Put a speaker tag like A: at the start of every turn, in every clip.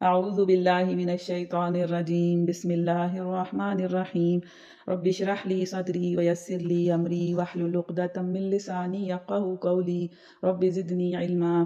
A: أعوذ بالله من الشيطان الرجيم بسم الله الرحمن الرحيم رب اشرح لي صدري ويسر لي أمري واحلل عقدة من لساني يفقهوا قولي رب زدني علما۔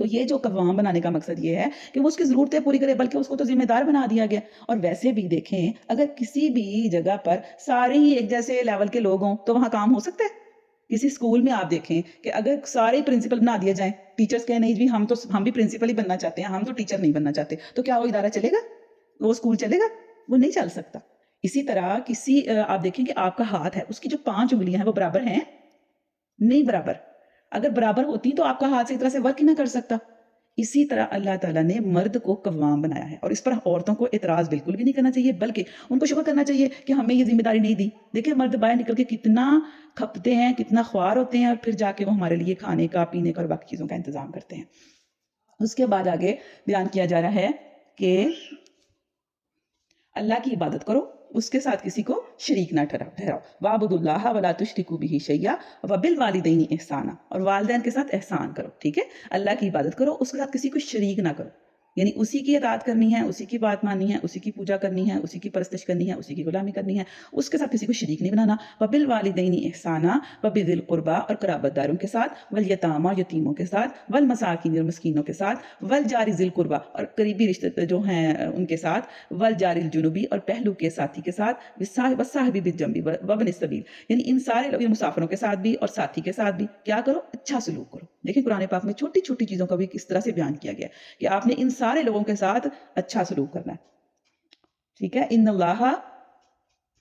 A: تو یہ جو قوام بنانے کا مقصد یہ ہے کہ وہ اس کی ضرورتیں پوری کرے، بلکہ اس کو تو ذمہ دار بنا دیا گیا. اور ویسے بھی دیکھیں، اگر کسی بھی جگہ پر سارے ہی ایک جیسے لیول کے لوگ ہوں تو وہاں کام ہو سکتا ہے؟ کسی اسکول میں آپ دیکھیں کہ اگر سارے پرنسپل بنا دیے جائیں، ٹیچرز کہیں نہیں جی ہم بھی پرنسپل ہی بننا چاہتے ہیں، ہم تو ٹیچر نہیں بننا چاہتے، تو کیا وہ ادارہ چلے گا؟ وہ اسکول چلے گا؟ وہ نہیں چل سکتا. اسی طرح آپ دیکھیں کہ آپ کا ہاتھ ہے، اس کی جو 5 انگلیاں ہیں وہ برابر ہیں؟ نہیں برابر. اگر برابر ہوتی تو آپ کا ہاتھ سے اس طرح سے ورک ہی نہ کر سکتا. اسی طرح اللہ تعالیٰ نے مرد کو قوام بنایا ہے، اور اس پر عورتوں کو اعتراض بالکل بھی نہیں کرنا چاہیے، بلکہ ان کو شکر کرنا چاہیے کہ ہمیں یہ ذمہ داری نہیں دی. دیکھیں مرد باہر نکل کے کتنا کھپتے ہیں، کتنا خوار ہوتے ہیں، اور پھر جا کے وہ ہمارے لیے کھانے کا، پینے کا اور باقی چیزوں کا انتظام کرتے ہیں. اس کے بعد آگے بیان کیا جا رہا ہے کہ اللہ کی عبادت کرو، اس کے ساتھ کسی کو شریک نہ ٹھہراؤ. وَاعْبُدُوا اللَّهَ وَلَا تُشْرِكُوا بِهِ شَيْئًا وَبِالْوَالِدَيْنِ إِحْسَانًا، اور والدین کے ساتھ احسان کرو. ٹھیک ہے، اللہ کی عبادت کرو، اس کے ساتھ کسی کو شریک نہ کرو، یعنی اسی کی اطاعت کرنی ہے، اسی کی بات ماننی ہے، اسی کی پوجا کرنی ہے، اسی کی پرستش کرنی ہے، اسی کی غلامی کرنی ہے، اس کے ساتھ کسی کو شریک نہیں بنانا. وَبِالْوَالِدَيْنِ إِحْسَانًا، وَبِذِي الْقُرْبَىٰ، اور قرابت داروں کے ساتھ، وَالْيَتَامَىٰ، یتیموں کے ساتھ، وَالْمَسَاکِینِ، اور مسکینوں کے ساتھ، وَالْجَارِ ذِی الْقُرْبَىٰ، اور قریبی رشتے جو ہیں ان کے ساتھ، وَالْجَارِ الْجُنُبِ، اور پہلو کے ساتھی کے ساتھ، وَالصَّاحِبِ بِالْجَنبِ وَابْنِ السَّبِیلِ، یعنی ان سارے لوگ، مسافروں کے ساتھ بھی اور ساتھی کے ساتھ بھی کیا کرو؟ اچھا سلوک کرو. دیکھیں قرآن پاک میں چھوٹی چھوٹی چیزوں کا بھی کس طرح سے بیان کیا گیا کہ آپ نے ان سارے لوگوں کے ساتھ اچھا سلوک کرنا ہے. ٹھیک ہے، ان اللہ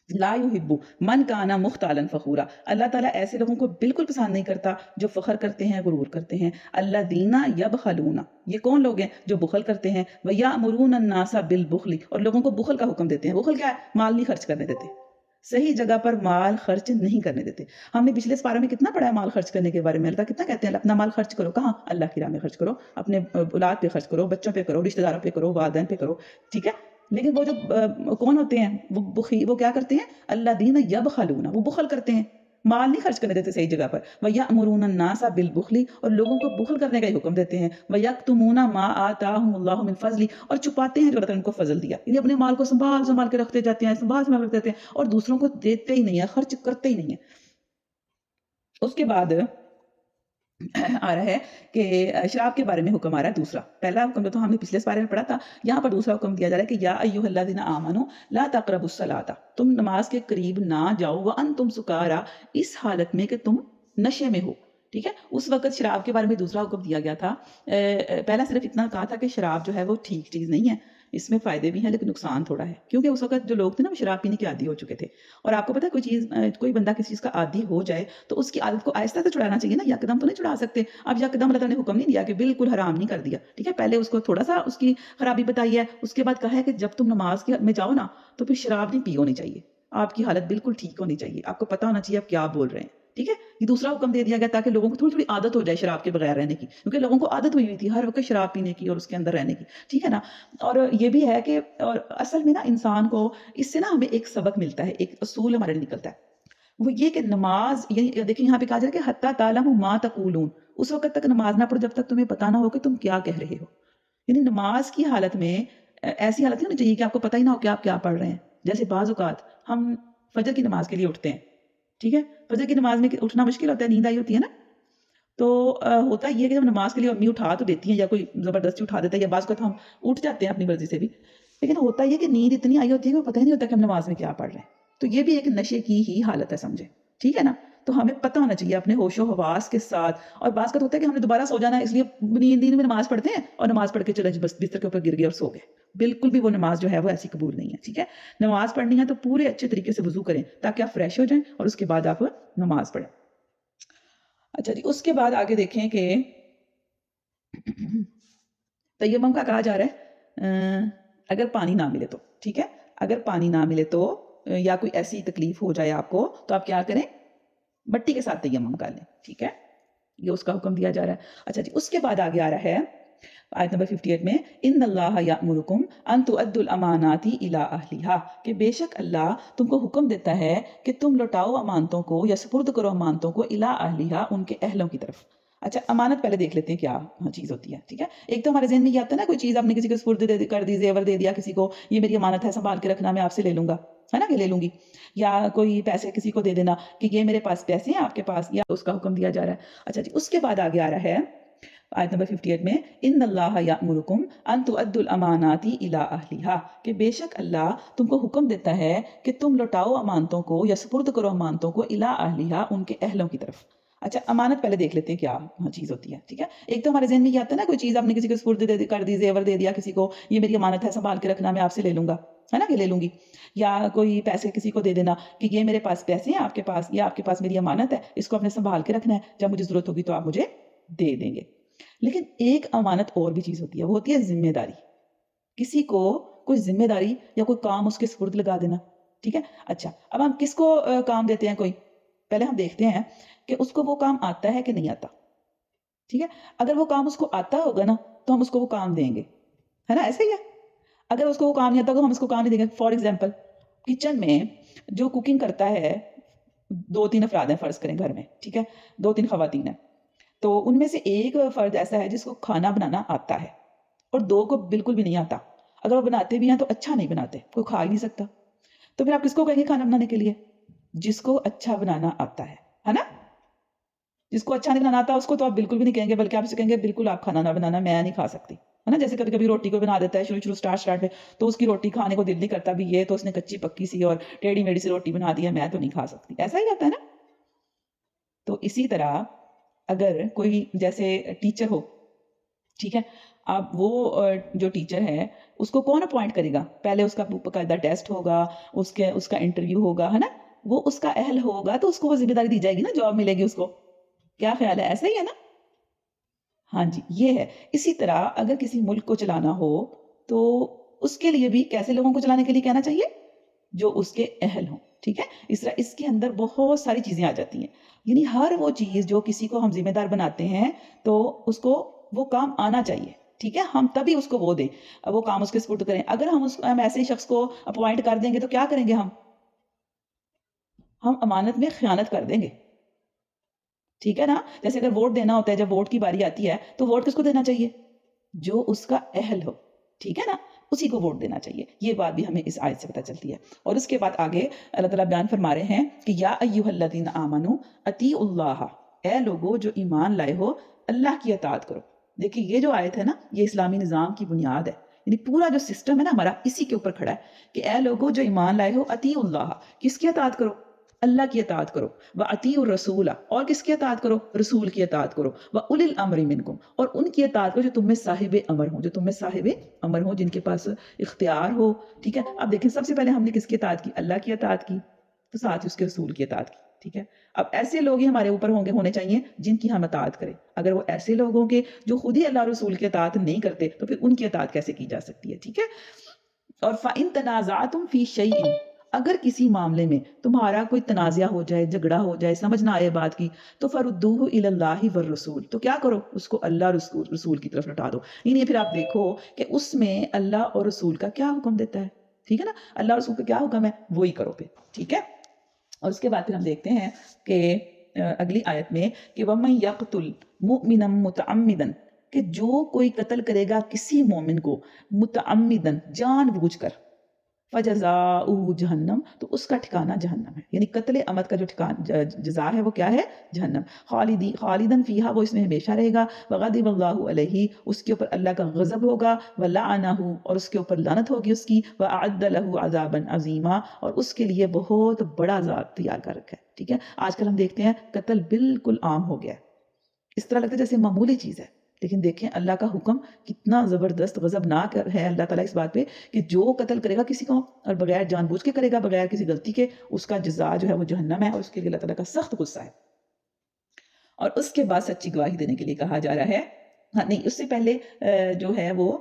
A: لا يحب من کانا مختالا فخورا، اللہ تعالیٰ ایسے لوگوں کو بالکل پسند نہیں کرتا جو فخر کرتے ہیں، غرور کرتے ہیں. الذین یبخلون، یہ کون لوگ ہیں جو بخل کرتے ہیں؟ ویامرون الناس بالبخل، اور لوگوں کو بخل کا حکم دیتے ہیں. بخل کیا ہے؟ مال نہیں خرچ کرنے دیتے، صحیح جگہ پر مال خرچ نہیں کرنے دیتے. ہم نے پچھلے سپارے میں کتنا پڑھا ہے مال خرچ کرنے کے بارے میں. اللہ کتنا کہتے ہیں اپنا مال خرچ کرو، کہاں؟ اللہ کی راہ میں خرچ کرو، اپنے اولاد پہ خرچ کرو، بچوں پہ کرو، رشتہ داروں پہ کرو، والدین پہ کرو. ٹھیک ہے، لیکن وہ جو کون ہوتے ہیں وہ کیا کرتے ہیں؟ الذین یبخلون، وہ بخل کرتے ہیں، مال نہیں خرچ کرنے دیتے صحیح جگہ پر. وَيَأْمُرُونَ النَّاسَ بِالْبُخْلِ، اور لوگوں کو بخل کرنے کا ہی حکم دیتے ہیں. وَيَكْتُمُونَ مَا آتَاهُمُ اللَّهُ مِنْ فَضْلِهِ، اور چھپاتے ہیں جو اللہ تعالیٰ نے ان کو فضل دیا، یعنی اپنے مال کو سنبھال کے رکھتے جاتے ہیں، سنبھال کے رکھتے ہیں، اور دوسروں کو دیتے ہی نہیں ہیں، خرچ کرتے ہی نہیں ہیں. اس کے بعد آ رہا ہے کہ شراب کے بارے میں حکم آ رہا ہے دوسرا. پہلا حکم تو ہم نے پچھلے بارے میں پڑھا تھا، یہاں پر دوسرا حکم دیا جا رہا ہے کہ یا ایھا الذین آمنوا لا تقربوا الصلاۃ، تم نماز کے قریب نہ جاؤ، وانتم سکارا، اس حالت میں کہ تم نشے میں ہو. ٹھیک ہے، اس وقت شراب کے بارے میں دوسرا حکم دیا گیا تھا. پہلا صرف اتنا کہا تھا کہ شراب جو ہے وہ ٹھیک چیز نہیں ہے، اس میں فائدے بھی ہیں لیکن نقصان تھوڑا ہے، کیونکہ اس وقت جو لوگ تھے نا وہ شراب پینے کے عادی ہو چکے تھے. اور آپ کو پتہ ہے کوئی بندہ کسی چیز کا عادی ہو جائے تو اس کی عادت کو آہستہ سے چھڑانا چاہیے نا، یکدم تو نہیں چھڑا سکتے. اب یکدم اللہ تعالیٰ نے حکم نہیں دیا کہ بالکل حرام نہیں کر دیا. ٹھیک ہے، پہلے اس کو تھوڑا سا اس کی خرابی بتائی ہے، اس کے بعد کہا ہے کہ جب تم نماز میں جاؤ نا تو پھر شراب نہیں پی ہونی چاہیے، آپ کی حالت بالکل ٹھیک ہونی چاہیے، آپ کو پتہ ہونا چاہیے آپ کیا بول رہے ہیں. ٹھیک ہے، یہ دوسرا حکم دے دیا گیا تاکہ لوگوں کو تھوڑی تھوڑی عادت ہو جائے شراب کے بغیر رہنے کی، کیونکہ لوگوں کو عادت ہوئی تھی ہر وقت شراب پینے کی اور اس کے اندر رہنے کی. ٹھیک ہے نا. اور یہ بھی ہے کہ اور اصل میں نا انسان کو اس سے نا ہمیں ایک سبق ملتا ہے، ایک اصول ہمارے لیے نکلتا ہے، وہ یہ کہ نماز، یعنی دیکھیں یہاں پہ کہا جائے کہ حتی تعلموا ما تقولون، اس وقت تک نماز نہ پڑھو جب تک تمہیں پتہ نہ ہو کہ تم کیا کہہ رہے ہو. یعنی نماز کی حالت میں ایسی حالت نہیں ہونی چاہیے کہ آپ کو پتہ ہی نہ ہو کہ آپ کیا پڑھ رہے ہیں. جیسے بعض اوقات ہم فجر کی نماز کے لیے اٹھتے ہیں، ٹھیک ہے، فجر کی نماز میں اٹھنا مشکل ہوتا ہے، نیند آئی ہوتی ہے نا، تو ہوتا یہ ہے کہ جب نماز کے لیے امی اٹھا تو دیتی ہیں یا کوئی زبردستی اٹھا دیتا ہے، یا بعض اوقات ہم اٹھ جاتے ہیں اپنی مرضی سے بھی، لیکن ہوتا یہ کہ نیند اتنی آئی ہوتی ہے کہ پتہ ہی نہیں ہوتا کہ ہم نماز میں کیا پڑھ رہے ہیں. تو یہ بھی ایک نشے کی ہی حالت ہے، سمجھے. ٹھیک ہے نا. تو ہمیں پتہ ہونا چاہیے اپنے ہوش و حواس کے ساتھ. اور بعض کا ہوتا ہے کہ ہم نے دوبارہ سو جانا ہے، اس لیے نیند میں نماز پڑھتے ہیں اور نماز پڑھ کے چلے بس بستر کے اوپر گر گئے اور سو گئے. بالکل بھی وہ نماز جو ہے وہ ایسی قبول نہیں ہے. ٹھیک ہے، نماز پڑھنی ہے تو پورے اچھے طریقے سے وضو کریں تاکہ آپ فریش ہو جائیں اور اس کے بعد آپ نماز پڑھیں. اچھا جی، اس کے بعد آگے دیکھیں کہ تیمم کا کہا جا رہا ہے اگر پانی نہ ملے تو. ٹھیک ہے، اگر پانی نہ ملے تو یا کوئی ایسی تکلیف ہو جائے آپ کو تو آپ کیا کریں؟ مٹی کے ساتھ تیمم کر لیں. ٹھیک ہے، یہ اس کا حکم دیا جا رہا ہے. اچھا جی، اس کے بعد آگے آ رہا ہے آیت نمبر 58 میں، ان اللہ یأمرکم ان تؤدوا الامانات الی اہلھا، کہ بے شک اللہ تم کو حکم دیتا ہے کہ تم لوٹاؤ امانتوں کو یا سپرد کرو امانتوں کو الی اہلھا، ان کے اہلوں کی طرف. اچھا، امانت پہلے دیکھ لیتے ہیں کیا چیز ہوتی ہے. ٹھیک ہے، ایک تو ہمارے ذہن میں یہ آتا ہے نا کوئی چیز آپ نے کسی کو سپرد کر دی، زیور دے دیا کسی کو، یہ میری امانت ہے سنبھال کے رکھنا، میں آپ سے لے لوں گا، ہے نا کہ لے لوں گی. یا کوئی پیسے کسی کو دے دینا کہ یہ میرے پاس پیسے ہیں آپ کے پاس، یا اس کا حکم دیا جا رہا ہے. اچھا جی، اس کے بعد آگے آ رہا ہے آیت نمبر 58 میں ان اللہ یأمرکم ان تؤدوا الاماناتی الی اہلھا، کہ بے شک اللہ تم کو حکم دیتا ہے کہ تم لوٹاؤ امانتوں کو یا سپرد کرو امانتوں کو الی اہلھا، ان کے اہلوں کی طرف۔ اچھا امانت پہلے دیکھ لیتے ہیں کیا چیز ہوتی ہے، ٹھیک ہے۔ ایک تو ہمارے ذہن میں یہ آتا ہے نا، کوئی چیز آپ نے کسی کو سپرد کر دی، زیور دے دیا کسی کو، یہ میری امانت ہے سنبھال کے رکھنا، میں آپ سے لے لوں گا، ہے نا، کہ لے لوں گی۔ یا کوئی پیسے کسی کو دے دینا کہ یہ میرے پاس پیسے ہیں آپ کے پاس، یا آپ کے پاس میری امانت ہے، اس کو آپ نے سنبھال کے رکھنا ہے، جب مجھے ضرورت ہوگی تو آپ مجھے دے دیں گے۔ لیکن ایک امانت اور بھی چیز ہوتی ہے، وہ ہوتی ہے ذمہ داری۔ کسی کو کوئی ذمہ داری یا کوئی کام اس کے سپرد لگا دینا، ٹھیک ہے۔ اچھا اب ہم کس کو کام دیتے ہیں کوئی، پہلے ہم دیکھتے ہیں کہ اس کو وہ کام آتا ہے کہ نہیں آتا، ٹھیک ہے۔ اگر وہ کام اس کو آتا ہوگا نا تو ہم اس کو وہ کام دیں گے، ہے نا، ایسے ہی ہے۔ اگر اس کو وہ کام نہیں آتا تو ہم اس کو کام نہیں دیں گے۔ فار ایگزامپل کچن میں جو کوکنگ کرتا ہے، 2-3 افراد ہیں فرض کریں گھر میں، ٹھیک ہے، 2-3 خواتین ہیں، تو ان میں سے ایک فرد ایسا ہے جس کو کھانا بنانا آتا ہے اور 2 کو بالکل بھی نہیں آتا۔ اگر وہ بناتے بھی ہیں تو اچھا نہیں بناتے، کوئی کھا ہی نہیں سکتا، تو پھر آپ کس کو کہیں گے کھانا بنانے کے لیے؟ جس کو اچھا بنانا آتا ہے نا۔ جس کو اچھا نہیں بنانا آتا اس کو تو آپ بالکل بھی نہیں کہیں گے، بلکہ آپ سے کہیں گے بالکل آپ کھانا نہ بنانا، میں نہیں کھا سکتی، ہے نا۔ جیسے کبھی کبھی روٹی کو بنا دیتا ہے شروع اسٹارٹ میں، تو اس کی روٹی کھانے کو دل نہیں کرتا، بھی یہ تو اس نے کچی پکی سی اور ٹیڑھی میڑھی سی روٹی بنا دی ہے، میں تو نہیں کھا سکتی، ایسا ہی ہوتا ہے نا۔ تو اسی طرح اگر کوئی جیسے ٹیچر ہو، ٹھیک ہے، اب وہ جو ٹیچر ہے اس کو کون اپوائنٹ کرے گا؟ پہلے اس کا باقاعدہ ٹیسٹ ہوگا، اس کا انٹرویو ہوگا، ہے نا، وہ اس کا اہل ہوگا تو اس کو وہ ذمہ داری دی جائے گی نا، جاب ملے گی اس کو۔ کیا خیال ہے، ایسا ہی ہے نا؟ ہاں جی، یہ ہے۔ اسی طرح اگر کسی ملک کو چلانا ہو تو اس کے لیے بھی کیسے لوگوں کو چلانے کے لیے کہنا چاہیے؟ جو اس کے اہل ہوں، ٹھیک ہے۔ اس طرح اس کے اندر بہت ساری چیزیں آ جاتی ہیں، یعنی ہر وہ چیز جو کسی کو ہم ذمہ دار بناتے ہیں تو اس کو وہ کام آنا چاہیے، ٹھیک ہے، ہم تبھی اس کو وہ دیں، وہ کام اس کے سپرد کریں۔ اگر ہم ایسے شخص کو اپوائنٹ کر دیں گے تو کیا کریں گے؟ ہم امانت میں خیانت کر دیں گے، ٹھیک ہے نا۔ جیسے اگر ووٹ دینا ہوتا ہے، جب ووٹ کی باری آتی ہے تو ووٹ کس کو دینا چاہیے؟ جو اس کا اہل ہو، ٹھیک ہے نا، اسی کو ووٹ دینا چاہیے۔ یہ بات بھی ہمیں اس آیت سے پتہ چلتی ہے۔ اور اس کے بعد آگے اللہ تعالیٰ بیان فرما رہے ہیں کہ یا ایھا الذین آمنوا اطیعوا اللہ، اے لوگو جو ایمان لائے ہو اللہ کی اطاعت کرو۔ دیکھیں یہ جو آیت ہے نا، یہ اسلامی نظام کی بنیاد ہے، یعنی پورا جو سسٹم ہے نا ہمارا اسی کے اوپر کھڑا ہے کہ اے لوگو جو ایمان لائے ہو اطیعوا اللہ، کس کی اطاعت کرو؟ اللہ کی اطاعت کرو۔ وَأَطِیعُوا الرَّسُولَ، اور کس کی اطاعت کرو؟ رسول کی اطاعت کرو۔ وَأُولِي الْأَمْرِ مِنْکُمْ، اور ان کی اطاعت کرو جو تم میں صاحب امر ہوں، جو تم میں صاحب امر ہوں، جن کے پاس اختیار ہو، ٹھیک ہے۔ اب دیکھیں سب سے پہلے ہم نے کس کی اطاعت کی؟ اللہ کی اطاعت کی، تو ساتھ ہی اس کے رسول کی اطاعت کی، ٹھیک ہے۔ اب ایسے لوگ ہی ہمارے اوپر ہونے چاہیے جن کی ہم اطاعت کریں۔ اگر وہ ایسے لوگ ہوں گے جو خود ہی اللہ رسول کی اطاعت نہیں کرتے تو پھر ان کی اطاعت کیسے کی جا سکتی ہے، ٹھیک ہے۔ اور فَإِن تَنَازَعْتُمْ فِي شَيْءٍ، اگر کسی معاملے میں تمہارا کوئی تنازعہ ہو جائے، جھگڑا ہو جائے، سمجھ نہ آئے بات کی، تو فَرُدُّوهُ إِلَى اللَّهِ وَالرَّسُولِ، تو کیا کرو؟ اس کو اللہ رسول کی طرف لوٹا دو۔ یعنی پھر آپ دیکھو کہ اس میں اللہ اور رسول کا کیا حکم دیتا ہے، ٹھیک ہے نا، اللہ رسول کا کیا حکم ہے وہی کرو پھر، ٹھیک ہے۔ اور اس کے بعد پھر ہم دیکھتے ہیں کہ اگلی آیت میں کہ وَمَن يَقْتُلْ مُؤْمِنًا مُتَعَمِّدًا، کہ جو کوئی قتل کرے گا کسی مومن کو متعمدن، جان بوجھ کر، فَجَزَاؤُهُ جہنم، تو اس کا ٹھکانہ جہنم ہے، یعنی قتل عمد کا جو جزا ہے وہ کیا ہے؟ جہنم۔ خالدن فیہا، وہ اس میں ہمیشہ رہے گا۔ وغضب اللہ علیہ، اس کے اوپر اللہ کا غضب ہوگا۔ ولعنہ، اور اس کے اوپر لعنت ہوگی اس کی۔ وأعد لہ عذابا عظیما، اور اس کے لیے بہت بڑا عذاب تیار کر رکھا ہے، ٹھیک ہے۔ آج کل ہم دیکھتے ہیں قتل بالکل عام ہو گیا ہے، اس طرح لگتا ہے جیسے معمولی چیز ہے، لیکن دیکھیں اللہ کا حکم کتنا زبردست غضبناک ہے اللہ تعالیٰ اس بات پہ کہ جو قتل کرے گا کسی کو اور بغیر جان بوجھ کے کرے گا، بغیر کسی غلطی کے، اس کا جزا جو ہے وہ جہنم ہے، اور اس کے لیے اللہ تعالیٰ کا سخت غصہ ہے۔ اور اس کے بعد سچی گواہی دینے کے لیے کہا جا رہا ہے، ہاں نہیں، اس سے پہلے جو ہے وہ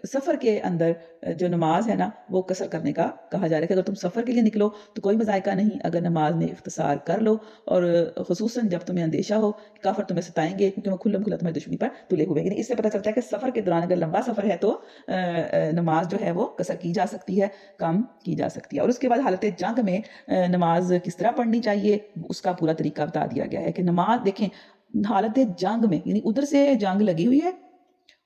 A: سفر کے اندر جو نماز ہے نا وہ قصر کرنے کا کہا جا رہا ہے کہ اگر تم سفر کے لیے نکلو تو کوئی مذائقہ نہیں اگر نماز میں اختصار کر لو، اور خصوصاً جب تمہیں اندیشہ ہو کہ کافر تمہیں ستائیں گے کیونکہ وہ کھلم کھلا تمہاری دشمنی پر تلے ہوئے ہیں۔ یعنی اس سے پتہ چلتا ہے کہ سفر کے دوران اگر لمبا سفر ہے تو نماز جو ہے وہ قصر کی جا سکتی ہے، کم کی جا سکتی ہے۔ اور اس کے بعد حالت جنگ میں نماز کس طرح پڑھنی چاہیے اس کا پورا طریقہ بتا دیا گیا ہے کہ نماز دیکھیں حالت جنگ میں، یعنی ادھر سے جنگ لگی ہوئی ہے،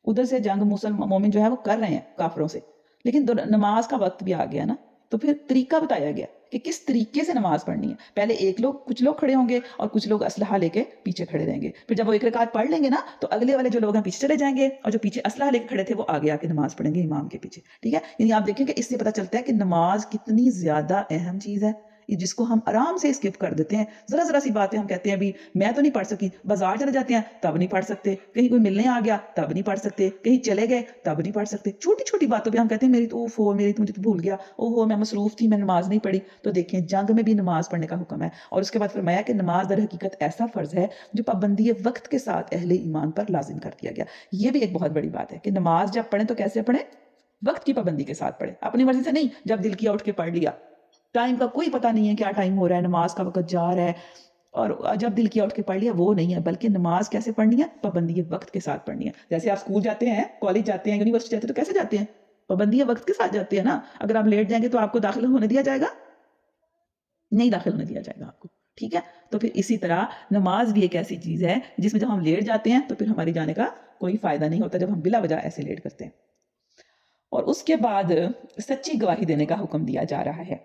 A: ادھر سے جنگ مومن جو ہے وہ کر رہے ہیں کافروں سے، لیکن نماز کا وقت بھی آ گیا نا، تو پھر طریقہ بتایا گیا کہ کس طریقے سے نماز پڑھنی ہے. پہلے کچھ لوگ کھڑے ہوں گے اور کچھ لوگ اسلحہ لے کے پیچھے کھڑے رہیں گے. پھر جب وہ ایک رکعت پڑھ لیں گے نا تو اگلے والے جو لوگ ہیں پیچھے چلے جائیں گے اور جو پیچھے اسلحہ لے کے کھڑے تھے وہ آگے آ کے نماز پڑھیں گے امام کے پیچھے. ٹھیک ہے, یعنی آپ دیکھیں کہ اس سے پتہ چلتا ہے کہ نماز کتنی زیادہ اہم چیز ہے, جس کو ہم آرام سے اسکپ کر دیتے ہیں. ذرا سی باتیں ہم کہتے ہیں ابھی میں تو نہیں پڑھ سکی, بازار چلے جاتے ہیں تب نہیں پڑھ سکتے, کہیں کوئی ملنے آ گیا تب نہیں پڑھ سکتے, کہیں چلے گئے تب نہیں پڑھ سکتے. چھوٹی چھوٹی باتوں پہ ہم کہتے ہیں میری تو مجھے تو بھول گیا, میں مصروف تھی, میں نماز نہیں پڑھی. تو دیکھیں جنگ میں بھی نماز پڑھنے کا حکم ہے, اور اس کے بعد فرمایا کہ نماز در حقیقت ایسا فرض ہے جو پابندی وقت کے ساتھ اہل ایمان پر لازم کر دیا گیا. یہ بھی ایک بہت بڑی بات ہے کہ نماز جب پڑھیں تو کیسے پڑھیں, وقت کی پابندی کے ساتھ پڑھیں, اپنی مرضی سے نہیں جب دل کیا اٹھ کے پڑھ لیا. ٹائم کا کوئی پتہ نہیں ہے کیا ٹائم ہو رہا ہے, نماز کا وقت جا رہا ہے اور جب دل کیا اٹھ کے پڑھ لیا, وہ نہیں ہے. بلکہ نماز کیسے پڑھنی ہے, پابندی وقت کے ساتھ پڑھنی ہے. جیسے آپ اسکول جاتے ہیں, کالج جاتے ہیں, یونیورسٹی جاتے ہیں تو کیسے جاتے ہیں, پابندی وقت کے ساتھ جاتے ہیں نا. اگر آپ لیٹ جائیں گے تو آپ کو داخل ہونے دیا جائے گا, نہیں داخل ہونے دیا جائے گا آپ کو. ٹھیک ہے, تو پھر اسی طرح نماز بھی ایک ایسی چیز ہے جس میں جب ہم لیٹ جاتے ہیں تو پھر ہماری جانے کا کوئی فائدہ نہیں ہوتا جب ہم بلا وجہ ایسے لیٹ کرتے ہیں. اور اس کے بعد سچی گواہی دینے کا حکم دیا جا رہا ہے.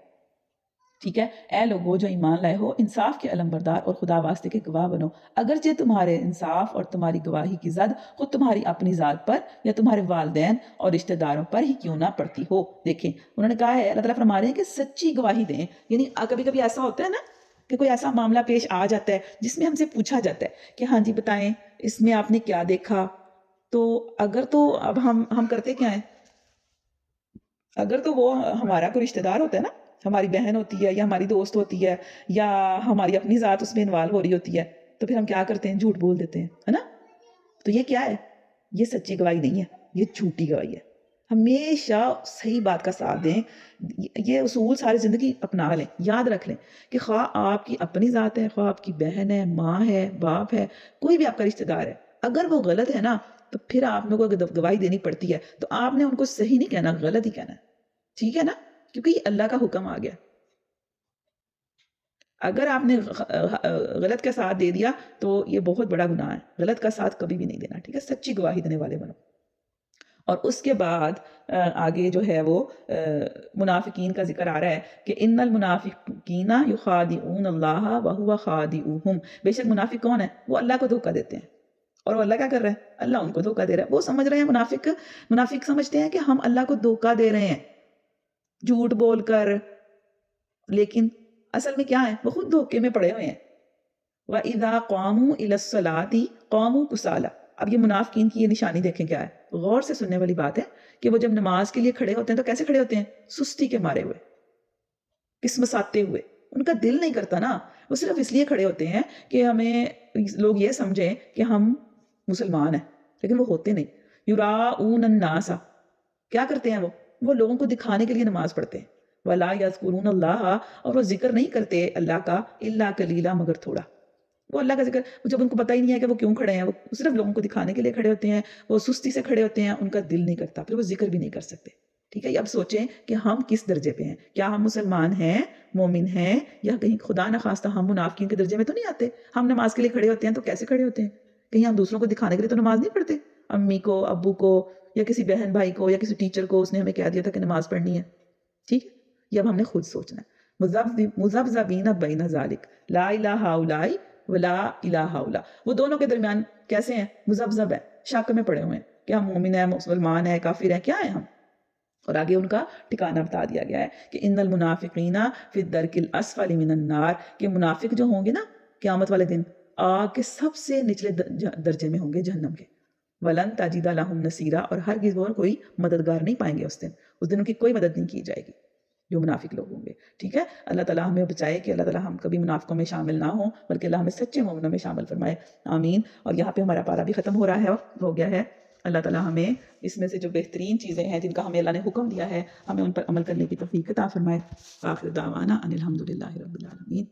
A: ٹھیک ہے, اے لوگو جو ایمان لائے ہو, انصاف کے علمبردار اور خدا واسطے کے گواہ بنو, اگرچہ تمہارے انصاف اور تمہاری گواہی کی زد خود تمہاری اپنی ذات پر یا تمہارے والدین اور رشتہ داروں پر ہی کیوں نہ پڑتی ہو. دیکھیں انہوں نے کہا ہے, اللہ تعالیٰ فرما رہے ہیں کہ سچی گواہی دیں. یعنی کبھی کبھی ایسا ہوتا ہے نا کہ کوئی ایسا معاملہ پیش آ جاتا ہے جس میں ہم سے پوچھا جاتا ہے کہ ہاں جی بتائیں اس میں آپ نے کیا دیکھا. تو اگر تو اب ہم کرتے کیا ہیں, اگر تو وہ ہمارا کوئی رشتہ دار ہوتا ہے نا, ہماری بہن ہوتی ہے یا ہماری دوست ہوتی ہے یا ہماری اپنی ذات اس میں انوالو ہو رہی ہوتی ہے, تو پھر ہم کیا کرتے ہیں, جھوٹ بول دیتے ہیں, ہے نا. تو یہ کیا ہے, یہ سچی گواہی نہیں ہے, یہ جھوٹی گواہی ہے. ہمیشہ صحیح بات کا ساتھ دیں. یہ اصول ساری زندگی اپنا لیں, یاد رکھ لیں کہ خواہ آپ کی اپنی ذات ہے, خواہ آپ کی بہن ہے, ماں ہے, باپ ہے, کوئی بھی آپ کا رشتہ دار ہے, اگر وہ غلط ہے نا تو پھر آپ لوگوں کو گواہی دینی پڑتی ہے. تو آپ نے ان کو صحیح نہیں کہنا, غلط ہی کہنا ہے. ٹھیک ہے نا, کیونکہ یہ اللہ کا حکم آ گیا. اگر آپ نے غلط کا ساتھ دے دیا تو یہ بہت بڑا گناہ ہے. غلط کا ساتھ کبھی بھی نہیں دینا. ٹھیک ہے, سچی گواہی دینے والے بنو. اور اس کے بعد آگے جو ہے وہ منافقین کا ذکر آ رہا ہے کہ ان المنافقین یخادعون اللہ وہو خادعوہم. بے شک منافق کون ہے, وہ اللہ کو دھوکہ دیتے ہیں. اور وہ اللہ کیا کر رہے ہیں, اللہ ان کو دھوکہ دے رہا ہے. وہ سمجھ رہے ہیں منافق سمجھتے ہیں کہ ہم اللہ کو دھوکہ دے رہے ہیں جھوٹ بول کر, لیکن اصل میں کیا ہے, وہ خود دھوکے میں پڑے ہوئے ہیں. وَإِذَا قَامُوا إِلَى الصَّلَاةِ قَامُوا كُسَالَىٰ. اب یہ منافقین کی یہ نشانی دیکھیں کیا ہے, غور سے سننے والی بات ہے کہ وہ جب نماز کے لیے کھڑے ہوتے ہیں تو کیسے کھڑے ہوتے ہیں, سستی کے مارے ہوئے, قسمساتے ہوئے. ان کا دل نہیں کرتا نا, وہ صرف اس لیے کھڑے ہوتے ہیں کہ ہمیں لوگ یہ سمجھیں کہ ہم مسلمان ہیں, لیکن وہ ہوتے نہیں. یراؤون الناس, کیا کرتے ہیں وہ لوگوں کو دکھانے کے لیے نماز پڑھتے ہیں. ولا یذکرون اللہ, اور وہ ذکر نہیں کرتے اللہ کا الا قلیلا, مگر تھوڑا. وہ اللہ کا ذکر, جب ان کو پتہ ہی نہیں ہے کہ وہ کیوں کھڑے ہیں, وہ صرف لوگوں کو دکھانے کے لیے کھڑے ہوتے ہیں, وہ سستی سے کھڑے ہوتے ہیں, ان کا دل نہیں کرتا, پھر وہ ذکر بھی نہیں کر سکتے. ٹھیک ہے, اب سوچیں کہ ہم کس درجے پہ ہیں. کیا ہم مسلمان ہیں, مومن ہیں, یا کہیں خدا نخواستہ ہم منافقین کے درجے میں تو نہیں آتے. ہم نماز کے لیے کھڑے ہوتے ہیں تو کیسے کھڑے ہوتے ہیں, کہیں ہم دوسروں کو دکھانے کے لیے تو نماز نہیں پڑھتے. امی کو, ابو کو, یا کسی بہن بھائی کو, یا کسی ٹیچر کو اس نے ہمیں کہہ دیا تھا کہ نماز پڑھنی ہے. ٹھیک ہے, یہ اب ہم نے خود سوچنا ہے. مذبذبین بین ذالک لا الہ الا ولا الہ الا. وہ دونوں کے درمیان کیسے ہیں, مذبذب ہے, شک میں پڑے ہوئے ہیں کہ ہم مومن ہیں, مسلمان ہیں, کافر ہیں, کیا ہیں ہم. اور آگے ان کا ٹھکانہ بتا دیا گیا ہے کہ ان المنافقین فی الدرک الاسفل من النار, کہ منافق جو ہوں گے نا قیامت والے دن آگ کے سب سے نچلے درجے میں ہوں گے, جہنم کے. ولن تجد لہم نصیرا, اور ہرگز وہ کوئی مددگار نہیں پائیں گے اس دن ان کی کوئی مدد نہیں کی جائے گی جو منافق لوگ ہوں گے. ٹھیک ہے, اللہ تعالیٰ ہمیں بچائے کہ اللہ تعالیٰ ہم کبھی منافقوں میں شامل نہ ہوں, بلکہ اللہ ہمیں سچے مومنوں میں شامل فرمائے, آمین. اور یہاں پہ ہمارا پارہ بھی ختم ہو رہا ہے, ہو گیا ہے. اللہ تعالیٰ ہمیں اس میں سے جو بہترین چیزیں ہیں جن کا ہمیں اللہ نے حکم دیا ہے, ہمیں ان پر عمل کرنے کی توفیق عطا فرمائے. آخر دعوانا ان الحمد للہ رب العالمین.